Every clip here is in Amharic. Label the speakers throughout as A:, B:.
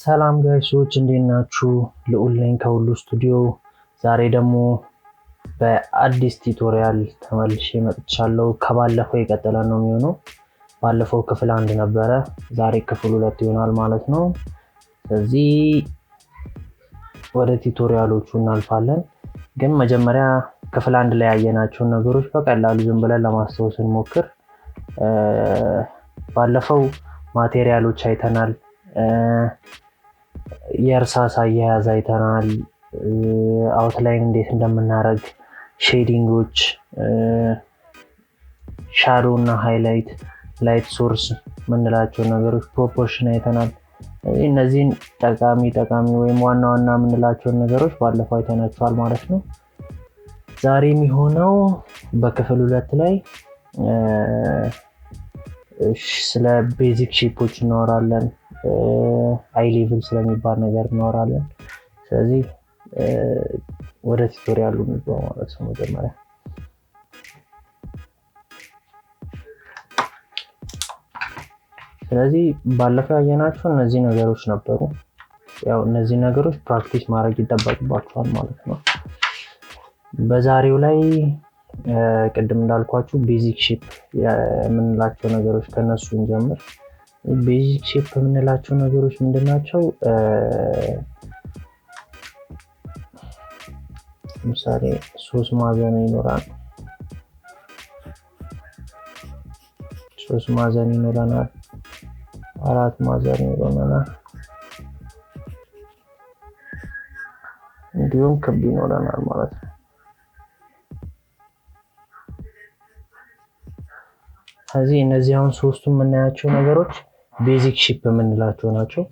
A: ሰላም ጋይሶች እንዴት ናችሁ? ልዑል ነኝ ከሁሉ ስቱዲዮ። ዛሬ ደግሞ በአዲስ ቱቶሪያል ተመልሼ መጥቻለሁ። ከባለፈው የቀጠለ ነው የሚሆነው። ባለፈው ክፍል 1 ነበረ፣ ዛሬ ክፍል 2 ይሆናል ማለት ነው። ስለዚህ ወደ ቱቶሪያሎቹ እናልፋለን። ግን መጀመሪያ ክፍል 1 ላይ ያየናቸውን ነገሮች በቀላሉ ዝም ብለን ለማስታወስ እንሞክር። ባለፈው ማቴሪያሎች አይተናል፣ የእርሳስ አያያዝ አይተናል፣ አውትላይን እንዴት እንደምናደርግ፣ ሼዲንጎች፣ ሻዶ እና ሃይላይት፣ ላይት ሶርስ የምንላቸው ነገሮች፣ ፕሮፖርሽን አይተናል። እነዚህን ጠቃሚ ወይም ዋና የምንላቸውን ነገሮች ባለፈው አይተናቸዋል ማለት ነው። ዛሬ የሚሆነው በክፍል 2 ላይ ስለ ቤዚክ ሼፖች እናወራለን። አይ ሌቭል ስለሚባል ነገር እናወራለን። ስለዚህ ወደ ቱቶሪያሉ እንግባ ማለት ነው። መጀመሪያ ስለዚህ ባለፈው ያየናቸው እነዚህ ነገሮች ነበሩ። ያው እነዚህ ነገሮች ፕራክቲስ ማድረግ ይጠበቅባቸዋል ማለት ነው። በዛሬው ላይ ቅድም እንዳልኳችሁ ቤዚክ ሼፕ የምንላቸው ነገሮች ከነሱ እንጀምር። ቤዚክ ሼፕ የምንላቸው ነገሮች ምንድናቸው? ለምሳሌ 3 ማዕዘን ይኖራል፣ 3 ማዕዘን ይኖረናል፣ 4 ማዕዘን ይኖረናል፣ እንዲሁም ክብ ይኖረናል ማለት ነው። ስለዚህ እነዚህ አሁን ሶስቱም የምናያቸው ነገሮች ቤዚክ ሼፕ የምንላቸው ናቸው።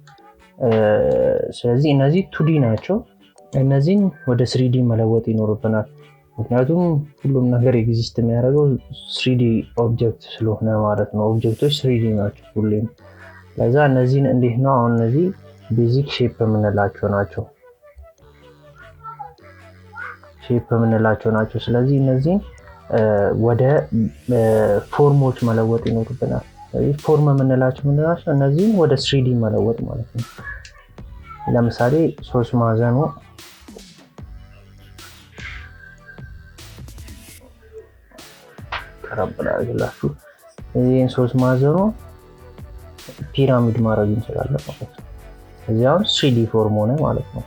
A: ስለዚህ እነዚህ 2D ናቸው። እነዚህን ወደ 3D መለወጥ ይኖርብናል። ምክንያቱም ሁሉም ነገር ኤግዚስት የሚያደርገው 3D ኦብጀክት ስለሆነ ማለት ነው። ኦብጀክቶች 3D ናቸው ሁሌም። ለዛ እነዚህን እንዴት ነው አሁን እነዚህ ቤዚክ ሼፕ የምንላቸው ናቸው። ስለዚህ እነዚህን ወደ ፎርሞች መለወጥ ይኖርብናል። ስለዚህ ፎርም የምንላቸው እነዚህን ወደ 3D መለወጥ ማለት ነው። ለምሳሌ 3 ማዕዘኑ ቀረብላችሁ ይሄን 3 ማዕዘኑ ፒራሚድ ማድረግ እንችላለን ማለት ነው። እዚህ አሁን 3D ፎርም ሆነ ማለት ነው።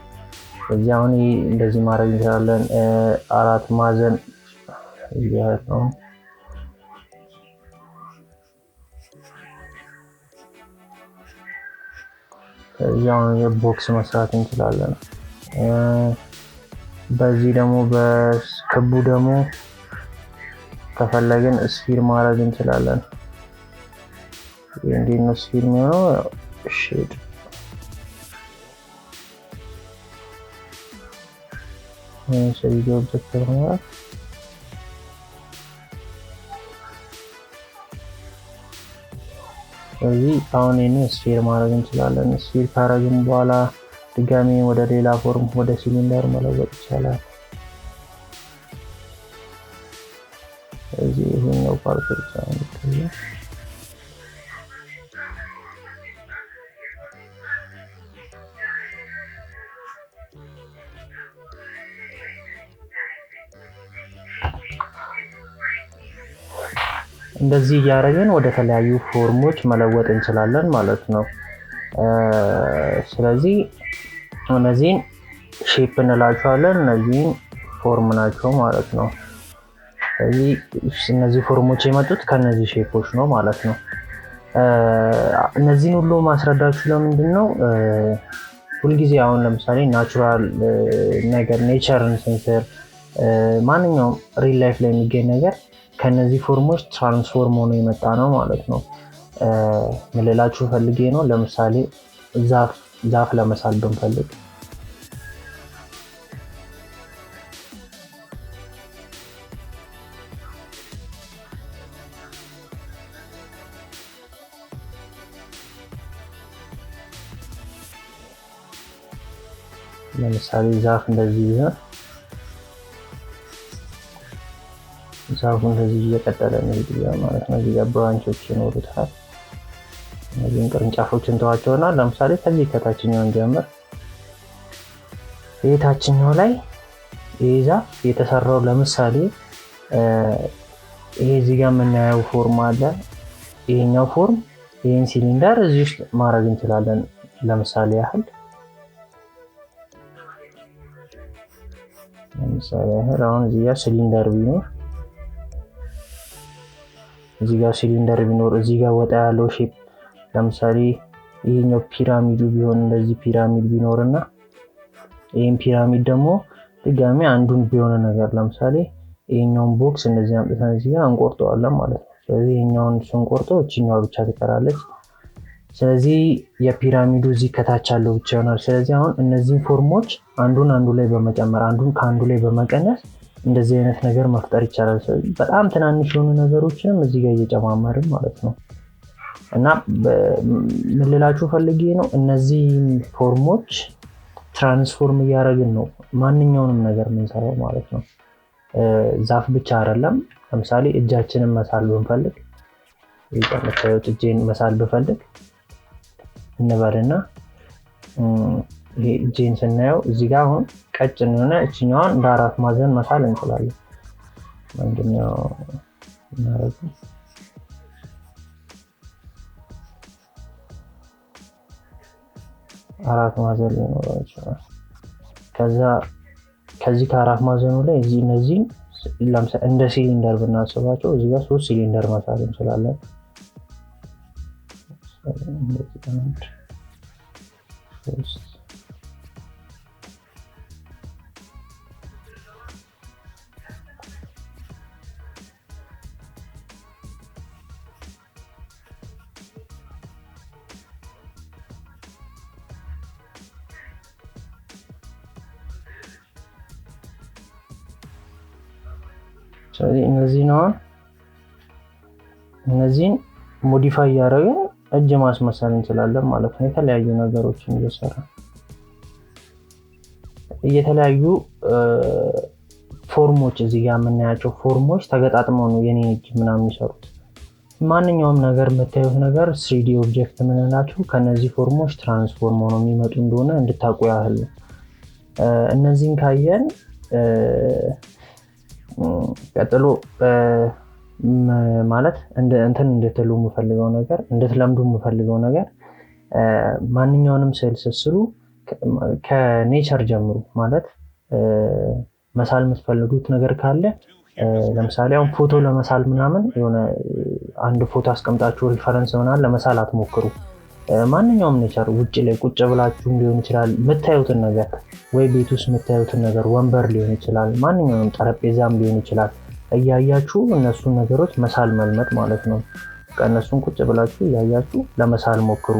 A: እዚህ አሁን እንደዚህ ማድረግ እንችላለን። 4 ማዕዘን ነው። እዚያውን የቦክስ መስራት እንችላለን። በዚህ ደግሞ በክቡ ደግሞ ከፈለግን ስፊር ማድረግ እንችላለን። እንዴት ነው ስፊር የሚሆነው? ሼድ ሰይዶ ኦብጀክት ነው። ስለዚህ አሁን ይሄንን ስፊር ማድረግ እንችላለን። ስፊር ካረግን በኋላ ድጋሚ ወደ ሌላ ፎርም ወደ ሲሊንደር መለወጥ ይቻላል። ስለዚህ ይሄኛው ፓርት ብቻ ነው የሚታየው። እንደዚህ እያደረግን ወደ ተለያዩ ፎርሞች መለወጥ እንችላለን ማለት ነው። ስለዚህ እነዚህን ሼፕ እንላቸዋለን፣ እነዚህን ፎርም ናቸው ማለት ነው። ስለዚህ እነዚህ ፎርሞች የመጡት ከነዚህ ሼፖች ነው ማለት ነው። እነዚህን ሁሉ ማስረዳችሁ ለምንድን ነው? ሁልጊዜ አሁን ለምሳሌ ናቹራል ነገር ኔቸርን ሴንሰር ማንኛውም ሪል ላይፍ ላይ የሚገኝ ነገር ከነዚህ ፎርሞች ትራንስፎርም ሆኖ የመጣ ነው ማለት ነው። ምልላችሁ ፈልጌ ነው። ለምሳሌ ዛፍ ለመሳል ብንፈልግ ለምሳሌ ዛፍ እንደዚህ ይዘን ዛፉ እንደዚህ እየቀጠለ ነው ማለት ነው። እዚህ ጋር ብራንቾች ይኖሩታል። እነዚህን ቅርንጫፎችን ተዋቸውና ለምሳሌ ከዚህ ከታችኛው እንጀምር። የታችኛው ላይ ይዛ የተሰራው ለምሳሌ ይሄ እዚህ ጋር የምናየው ፎርም አለ። ይሄኛው ፎርም ይሄን ሲሊንደር እዚህ ውስጥ ማድረግ እንችላለን። ለምሳሌ ያህል አሁን እዚህ ጋር ሲሊንደር ቢኖር እዚህ ጋር ወጣ ያለው ሼፕ ለምሳሌ ይሄኛው ፒራሚዱ ቢሆን እንደዚህ ፒራሚድ ቢኖርና ይሄን ፒራሚድ ደግሞ ድጋሚ አንዱን ቢሆን ነገር ለምሳሌ ይሄኛውን ቦክስ እንደዚህ አምጥተን እዚህ ጋር እንቆርጠዋለን ማለት ነው። ስለዚህ ይሄኛውን ስንቆርጠው እቺኛዋ ብቻ ትቀራለች። ስለዚህ የፒራሚዱ እዚህ ከታች ያለው ብቻ ይሆናል። ስለዚህ አሁን እነዚህን ፎርሞች አንዱን አንዱ ላይ በመጨመር አንዱን ከአንዱ ላይ በመቀነስ እንደዚህ አይነት ነገር መፍጠር ይቻላል። ስለዚህ በጣም ትናንሽ የሆኑ ነገሮችንም እዚህ ጋር እየጨማመርን ማለት ነው። እና ምን ልላችሁ ፈልጌ ነው እነዚህ ፎርሞች ትራንስፎርም እያደረግን ነው ማንኛውንም ነገር የምንሰራው ማለት ነው። ዛፍ ብቻ አይደለም። ለምሳሌ እጃችንን መሳል ብንፈልግ የምታዩት እጄን መሳል ብፈልግ እንበልና ይሄ እጄን ስናየው እዚህ ጋር አሁን ቀጭን የሆነ እችኛዋን እንደ አራት ማዕዘን መሳል እንችላለን። ምንድነው እናደርገው አራት ማዕዘን ሊኖረው ይችላል። ከዚህ ከአራት ማዕዘኑ ላይ እነዚህ ለምሳሌ እንደ ሲሊንደር ብናስባቸው እዚህ ጋር 3 ሲሊንደር መሳል እንችላለን። ስለዚህ እነዚህን ሞዲፋይ ያደረግን እጅ ማስመሰል እንችላለን ማለት ነው። የተለያዩ ነገሮችን እየሰራ የተለያዩ ፎርሞች እዚህ ጋር የምናያቸው ፎርሞች ተገጣጥመው ነው የኔ እጅ ምናምን የሚሰሩት። ማንኛውም ነገር የምታዩት ነገር 3D ኦብጀክት የምንላቸው ከነዚህ ፎርሞች ትራንስፎርም ሆነው የሚመጡ እንደሆነ እንድታውቁ ያህል ነው። እነዚህን ካየን ቀጥሎ ማለት እንድትሉ የምፈልገው ነገር እንድትለምዱ የምፈልገው ነገር ማንኛውንም ስዕል ስትስሉ ከኔቸር ጀምሩ። ማለት መሳል የምትፈልጉት ነገር ካለ ለምሳሌ አሁን ፎቶ ለመሳል ምናምን የሆነ አንድ ፎቶ አስቀምጣችሁ ሪፈረንስ ምናምን ለመሳል አትሞክሩ። ማንኛውም ኔቸር ውጪ ላይ ቁጭ ብላችሁ ሊሆን ይችላል የምታዩትን ነገር ወይ ቤት ውስጥ የምታዩትን ነገር ወንበር ሊሆን ይችላል ማንኛውም ጠረጴዛም ሊሆን ይችላል እያያችሁ እነሱን ነገሮች መሳል መልመድ ማለት ነው። ከነሱን ቁጭ ብላችሁ እያያችሁ ለመሳል ሞክሩ።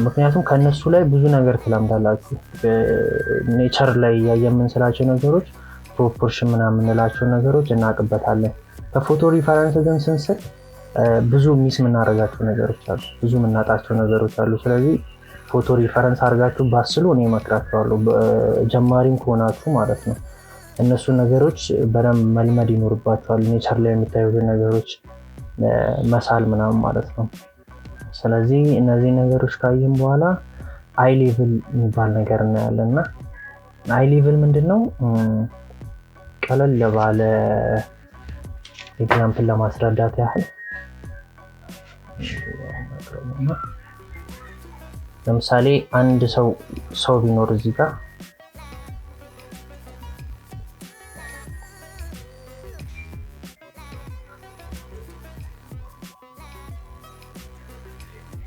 A: ምክንያቱም ከነሱ ላይ ብዙ ነገር ትለምዳላችሁ። ኔቸር ላይ የምንስላቸው ነገሮች ፕሮፖርሽን ምናምን የምንላቸው ነገሮች እናውቅበታለን። ከፎቶ ሪፈረንስ ግን ስንስል ብዙ ሚስ የምናደርጋቸው ነገሮች አሉ፣ ብዙ የምናጣቸው ነገሮች አሉ። ስለዚህ ፎቶ ሪፈረንስ አድርጋችሁ ባስሉ እኔ እመክራችኋለሁ፣ ጀማሪም ከሆናችሁ ማለት ነው። እነሱ ነገሮች በደንብ መልመድ ይኖርባችኋል። ኔቸር ላይ የምታዩትን ነገሮች መሳል ምናምን ማለት ነው። ስለዚህ እነዚህ ነገሮች ካየን በኋላ አይ ሌቭል የሚባል ነገር እናያለን። እና አይ ሌቭል ምንድነው? ቀለል ባለ ኤግዛምፕል ለማስረዳት ያህል ለምሳሌ አንድ ሰው ቢኖር እዚህ ጋር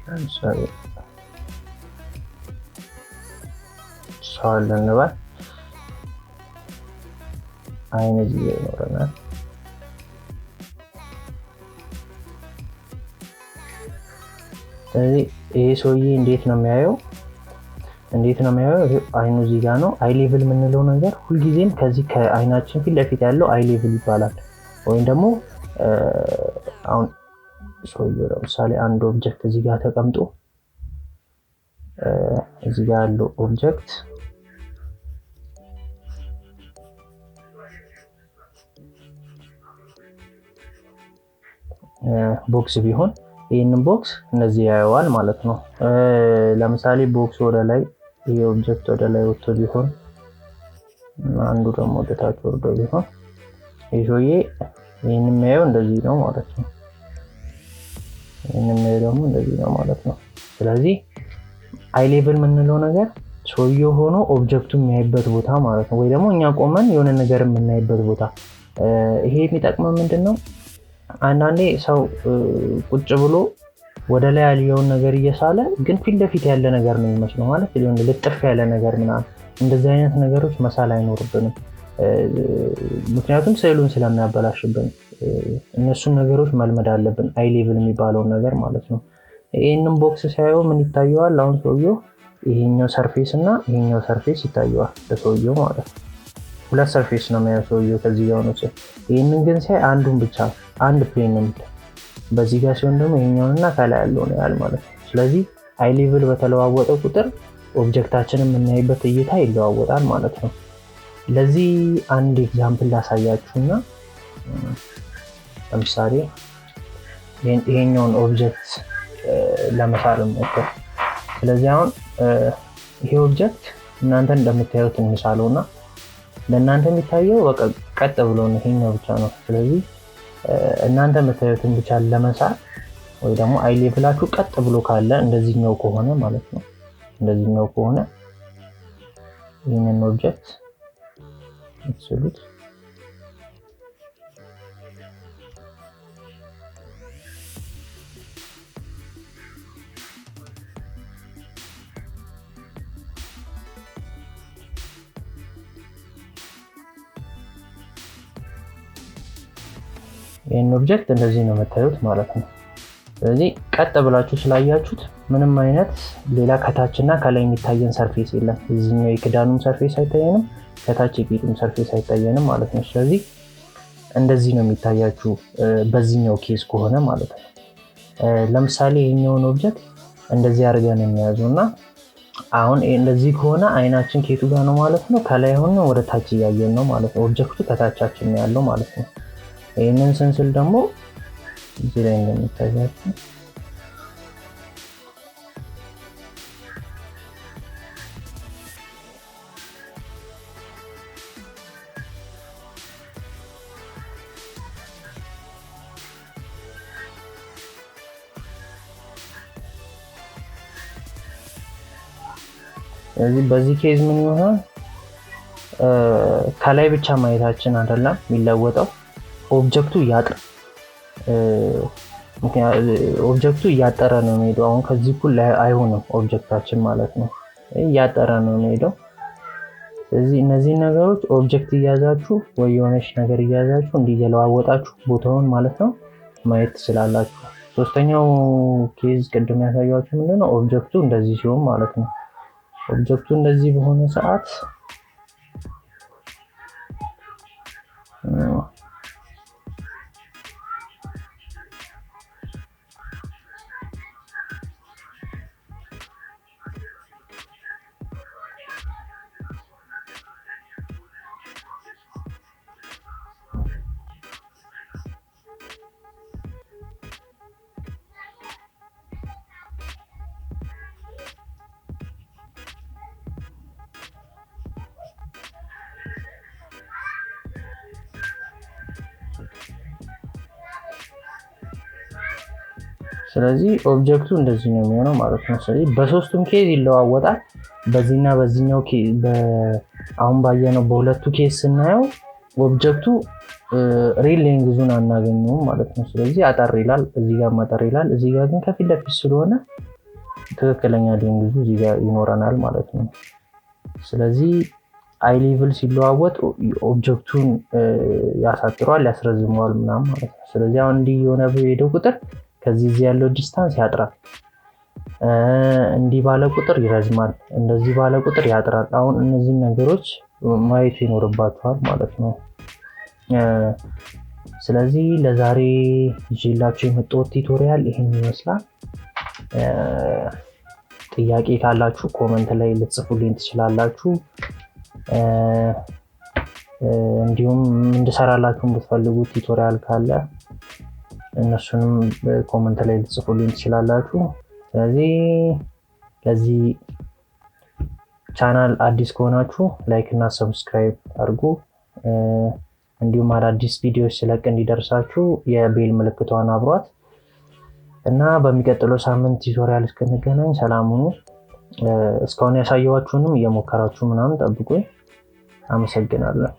A: ለምሳሌ ሰው አለ እንበል፣ አይን እዚህ ይኖረናል። ስለዚህ ይሄ ሰውዬ እንዴት ነው የሚያየው? አይኑ እዚህ ጋር ነው። አይ ሌቭል የምንለው ነገር ሁልጊዜም ከዚህ ከአይናችን ፊት ለፊት ያለው አይ ሌቭል ይባላል። ወይም ደግሞ አሁን ሰውዬው ለምሳሌ አንድ ኦብጀክት እዚህ ጋር ተቀምጦ እዚህ ጋር ያለው ኦብጀክት ቦክስ ቢሆን ይሄንን ቦክስ እንደዚህ ያየዋል ማለት ነው። ለምሳሌ ቦክስ ወደ ላይ ይሄ ኦብጀክት ወደ ላይ ወጥቶ ቢሆን አንዱ ደግሞ ወደ ታች ወርዶ ቢሆን ይሄ ይሄንን የሚያየው እንደዚህ ነው ማለት ነው። ይሄንን የሚያየው ደግሞ እንደዚህ ነው ማለት ነው። ስለዚህ አይ ሌቭል የምንለው ነገር ሰውየው ሆኖ ኦብጀክቱ የሚያይበት ቦታ ማለት ነው። ወይ ደግሞ እኛ ቆመን የሆነ ነገር የምናይበት ቦታ። ይሄ የሚጠቅመው ምንድነው? አንዳንዴ ሰው ቁጭ ብሎ ወደ ላይ ያለውን ነገር እየሳለ ግን ፊት ለፊት ያለ ነገር ነው የሚመስለው ማለት ሊሆን ልጥፍ ያለ ነገር ምናምን እንደዚህ አይነት ነገሮች መሳል አይኖርብንም። ምክንያቱም ስዕሉን ስለሚያበላሽብን እነሱን ነገሮች መልመድ አለብን። አይ ሌቭል የሚባለው ነገር ማለት ነው። ይሄንን ቦክስ ሲያየው ምን ይታየዋል? አሁን ሰውየው ይሄኛው ሰርፌስ እና ይሄኛው ሰርፌስ ይታየዋል ለሰውየው ማለት ነው። ሁለት ሰርፌስ ነው የሚያየው ሰውየው ከዚህ ጋር ነው። ይሄንን ግን ሲያይ አንዱን ብቻ አንድ ፕሌን ነው የሚታየው። በዚህ ጋር ሲሆን ደግሞ ይሄኛውንና ከላይ ያለው ነው ያል ማለት ነው። ስለዚህ አይ ሌቭል በተለዋወጠ ቁጥር ኦብጀክታችንን የምናይበት እይታ ይለዋወጣል ማለት ነው። ለዚህ አንድ ኤግዛምፕል ላሳያችሁና ለምሳሌ ይሄኛውን ኦብጀክት ለመሳል እንሞክር። ስለዚህ አሁን ይሄ ኦብጀክት እናንተ እንደምታዩት እንሳለውና ለእናንተ የሚታየው በቃ ቀጥ ብሎ ነው፣ ይሄኛው ብቻ ነው። ስለዚህ እናንተ የምታዩትን ብቻ ለመሳል ወይ ደግሞ አይ ሌቭላችሁ ቀጥ ብሎ ካለ እንደዚህኛው ከሆነ ማለት ነው፣ እንደዚህኛው ከሆነ ይሄንን ኦብጀክት እንስሉት። ይሄን ኦብጀክት እንደዚህ ነው የምታዩት ማለት ነው። ስለዚህ ቀጥ ብላችሁ ስላያችሁት ምንም አይነት ሌላ ከታችና ከላይ የሚታየን ሰርፌስ የለም። እዚህኛው የክዳኑም ሰርፌስ አይታየንም፣ ከታች የቂጡም ሰርፌስ አይታየንም ማለት ነው። ስለዚህ እንደዚህ ነው የሚታያችሁ በዚህኛው ኬስ ከሆነ ማለት ነው። ለምሳሌ ይሄኛውን ኦብጀክት እንደዚህ አድርገን እንያዙና አሁን እንደዚህ ከሆነ አይናችን ከየቱ ጋር ነው ማለት ነው? ከላይ ሆኖ ወደ ታች እያየን ነው ማለት ነው። ኦብጀክቱ ከታቻችን ነው ያለው ማለት ነው። ይሄንን ስንስል ደግሞ እዚህ ላይ እንደሚታያችሁ ስለዚህ በዚህ ኬዝ ምን ይሆናል? ከላይ ብቻ ማየታችን አይደለም የሚለወጠው ኦብጀክቱ ያጥር ኦብጀክቱ እያጠረ ነው የሚሄደው። አሁን ከዚህ እኩል አይሆንም ኦብጀክታችን ማለት ነው፣ እያጠረ ነው የሚሄደው። ስለዚህ እነዚህ ነገሮች ኦብጀክት እያያዛችሁ ወይ የሆነች ነገር እያያዛችሁ እንዲየለዋወጣችሁ ቦታውን ማለት ነው ማየት ትችላላችሁ። ሶስተኛው ኬዝ ቅድም ያሳያችሁ ምንድነው? ኦብጀክቱ እንደዚህ ሲሆን ማለት ነው። ኦብጀክቱ እንደዚህ በሆነ ሰዓት ስለዚህ ኦብጀክቱ እንደዚህ ነው የሚሆነው ማለት ነው። ስለዚህ በሶስቱም ኬዝ ይለዋወጣል። በዚህና በዚህኛው አሁን ባየነው በሁለቱ ኬዝ ስናየው ኦብጀክቱ ሪል ሌንግዙን አናገኘውም ማለት ነው። ስለዚህ አጠር ይላል፣ እዚህ ጋር አጠር ይላል። እዚህ ጋር ግን ከፊት ለፊት ስለሆነ ትክክለኛ ሌንግዙ እዚህ ጋር ይኖረናል ማለት ነው። ስለዚህ አይ ሌቭል ሲለዋወጥ ኦብጀክቱን ያሳጥረዋል፣ ያስረዝመዋል ምናምን ማለት ነው። ስለዚህ አሁን እንዲህ የሆነ በሄደው ቁጥር ከዚህ ያለው ዲስታንስ ያጥራል፣ እንዲህ ባለ ቁጥር ይረዝማል፣ እንደዚህ ባለ ቁጥር ያጥራል። አሁን እነዚህ ነገሮች ማየት ይኖርባችኋል ማለት ነው። ስለዚህ ለዛሬ ይዤላችሁ የመጣሁት ቱቶሪያል ይሄን ይመስላል። ጥያቄ ካላችሁ ኮሜንት ላይ ልትጽፉልኝ ትችላላችሁ። እንዲሁም እንድሰራላችሁ የምትፈልጉት ቱቶሪያል ካለ እነሱንም ኮሜንት ላይ ልጽፉልኝ ትችላላችሁ። ስለዚህ ለዚህ ቻናል አዲስ ከሆናችሁ ላይክ እና ሰብስክራይብ አድርጉ። እንዲሁም አዳዲስ ቪዲዮዎች ስለቅ እንዲደርሳችሁ የቤል ምልክቷን አብሯት እና በሚቀጥለው ሳምንት ቱቶሪያል እስክንገናኝ ሰላም ሁኑ። እስካሁን ያሳየኋችሁንም እየሞከራችሁ ምናምን ጠብቁኝ። አመሰግናለሁ።